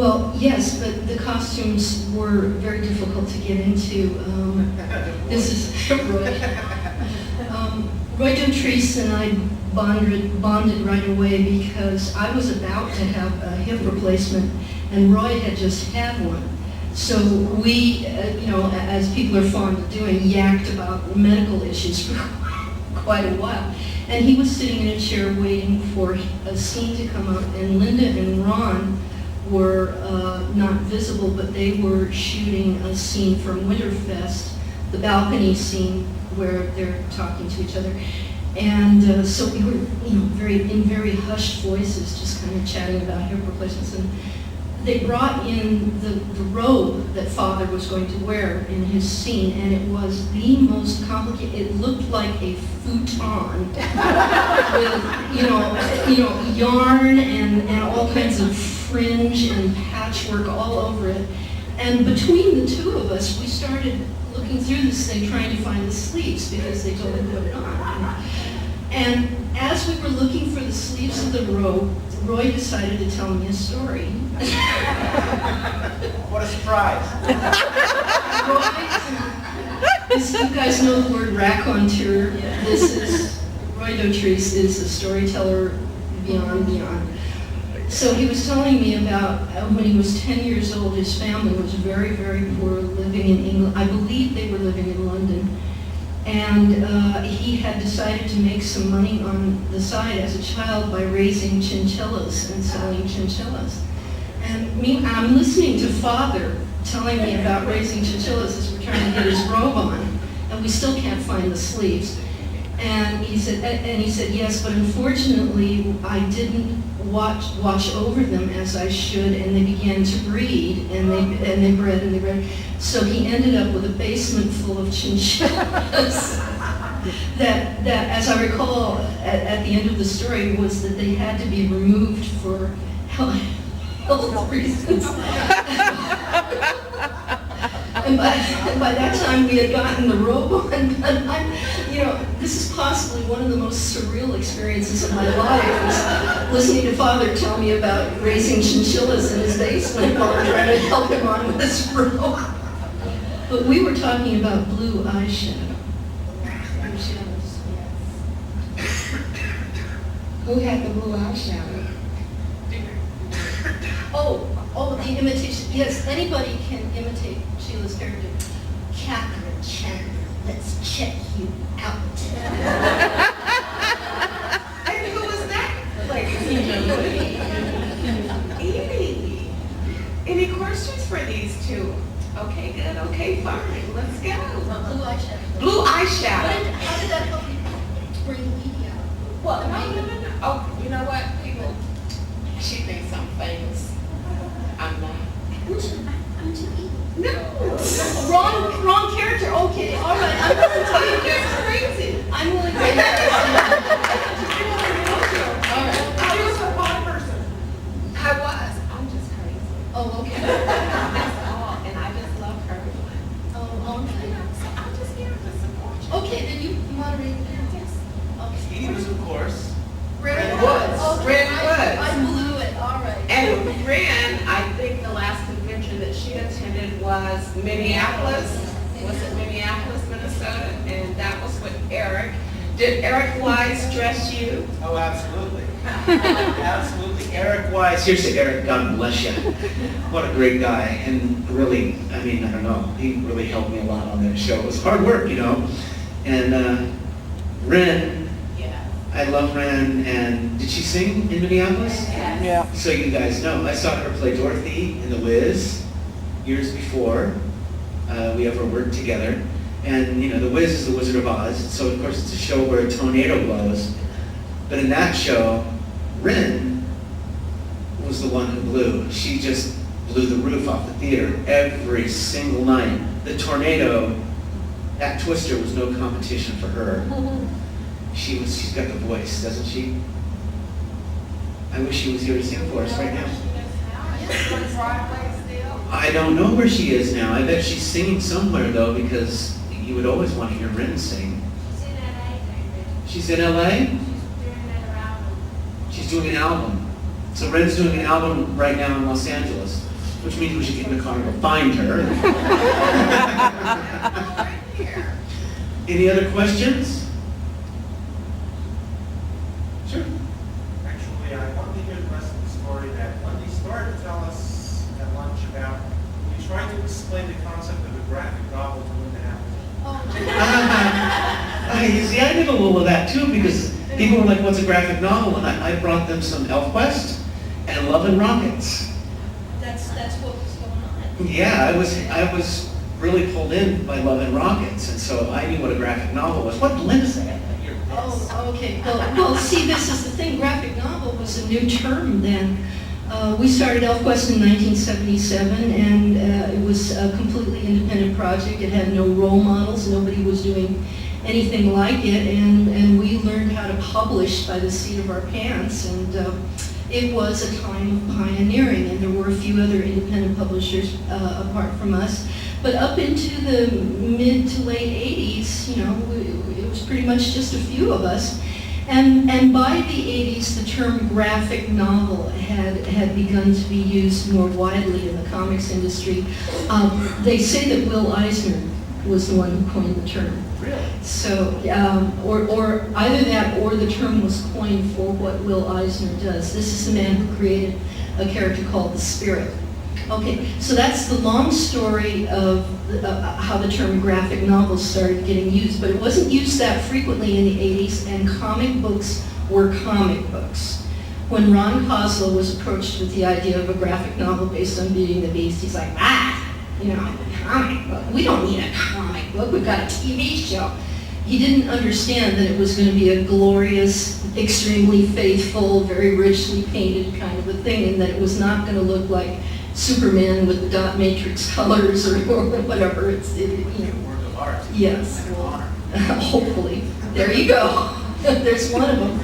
Well, yes, but the costumes were very difficult to get into. This is Roy. Roy Dotrice and I bonded right away because I was about to have a hip replacement and Roy had just had one. So we, as people are fond of doing, yacked about medical issues for quite a while. And he was sitting in a chair waiting for a scene to come up, and Linda and Ron were not visible, but they were shooting a scene from Winterfest, the balcony scene where they're talking to each other. And so we were, in very hushed voices, just kind of chatting about hip replacements. And they brought in the robe that Father was going to wear in his scene, and it was the most complicated. It looked like a futon with, yarn and all kinds of fringe and patchwork all over it. And between the two of us, we started looking through this thing, trying to find the sleeves because they totally put it on. And as we were looking for the sleeves of the robe, Roy decided to tell me a story. What a surprise. You guys know the word raconteur. This is, Roy Dotrice is a storyteller beyond. So he was telling me about when he was 10 years old, his family was very, very poor, living in England. I believe they were living in London. And he had decided to make some money on the side as a child by raising chinchillas and selling chinchillas. And I'm listening to Father telling me about raising chinchillas as we're trying to get his robe on, and we still can't find the sleeves. And he said, yes, but unfortunately I didn't watch over them as I should, and they began to breed, and they bred. So he ended up with a basement full of chinchillas. that, as I recall, at the end of the story, was that they had to be removed for health reasons. And by that time, we had gotten the robe on. This is possibly one of the most surreal experiences of my life, was listening to Father tell me about raising chinchillas in his basement while I'm trying to help him on with this robe. But we were talking about blue eyeshadow. Who had the blue eyeshadow? Oh, the imitation. Yes, anybody can imitate Sheila's character. Catherine Chandler, let's check you out. And who was that? Edie. Any questions for these two? Okay, good. Okay, fine. Let's go. Blue eyeshadow. Blue eyeshadow. How did that help you bring Edie out? Well, no. Oh, you know what, people? She thinks I'm famous. I'm not. I'm too Edie. No. Wrong character. Okay, all right. I'm going to tell you You're crazy. I'm willing to I was a bad person. I was. I'm just crazy. Oh, okay. That's all. And I just love her. Oh, okay. So I'm just here to support you. Okay, then you moderate the Yes. Okay. Edie was, of course. Red Woods. Okay, Red I Woods. blew it. All right. And Ren, I think the last convention that she attended was Minneapolis. Was it Minneapolis, Minnesota? And that was with Eric. Did Eric Wise dress you? Oh, absolutely. Absolutely. Eric Wise. Seriously, Eric, God bless you. What a great guy. And really, I don't know, he really helped me a lot on that show. It was hard work, And Ren, I love Ren, and did she sing in Minneapolis? Yes. Yeah. So you guys know, I saw her play Dorothy in The Wiz years before we ever worked together. And The Wiz is the Wizard of Oz, so of course it's a show where a tornado blows. But in that show, Ren was the one who blew. She just blew the roof off the theater every single night. The tornado, that Twister was no competition for her. She's got the voice, doesn't she? I wish she was here to sing for us right now. I don't know where she is now. I bet she's singing somewhere though, because you would always want to hear Ren sing. She's in LA? She's doing an album. So Ren's doing an album right now in Los Angeles. which means we should get in the car and go find her. Any other questions? Sure. Actually, I wanted to hear the rest of the story that Wendy started to tell us at lunch about. You tried to explain the concept of a graphic novel to Linda Hamilton. You see, I did a little of that too, because people were like, what's a graphic novel? And I brought them some ElfQuest and Love and Rockets. That's what was going on. Yeah, I was really pulled in by Love and Rockets, and so I knew what a graphic novel was. What did Linda say? Oh, okay. Well, see, this is the thing. Graphic novel was a new term then. We started ElfQuest in 1977, and it was a completely independent project. It had no role models. Nobody was doing anything like it, and we learned how to publish by the seat of our pants, and it was a time of pioneering, and there were a few other independent publishers apart from us. But up into the mid to late 80s, you know, it was pretty much just a few of us. And by the 80s, the term graphic novel had begun to be used more widely in the comics industry. They say that Will Eisner was the one who coined the term. Really? So, or either that or the term was coined for what Will Eisner does. This is the man who created a character called the Spirit. Okay, so that's the long story of how the term graphic novel started getting used, but it wasn't used that frequently in the 80s, and comic books were comic books. When Ron Kozlow was approached with the idea of a graphic novel based on Beauty and the Beast, he's like, you know, a comic book? We don't need a comic book, we've got a TV show. He didn't understand that it was going to be a glorious, extremely faithful, very richly painted kind of a thing, and that it was not going to look like Superman with the dot matrix colors or whatever. You know. Work of art. Yes. Like an honor. Hopefully. There you go. There's one of them.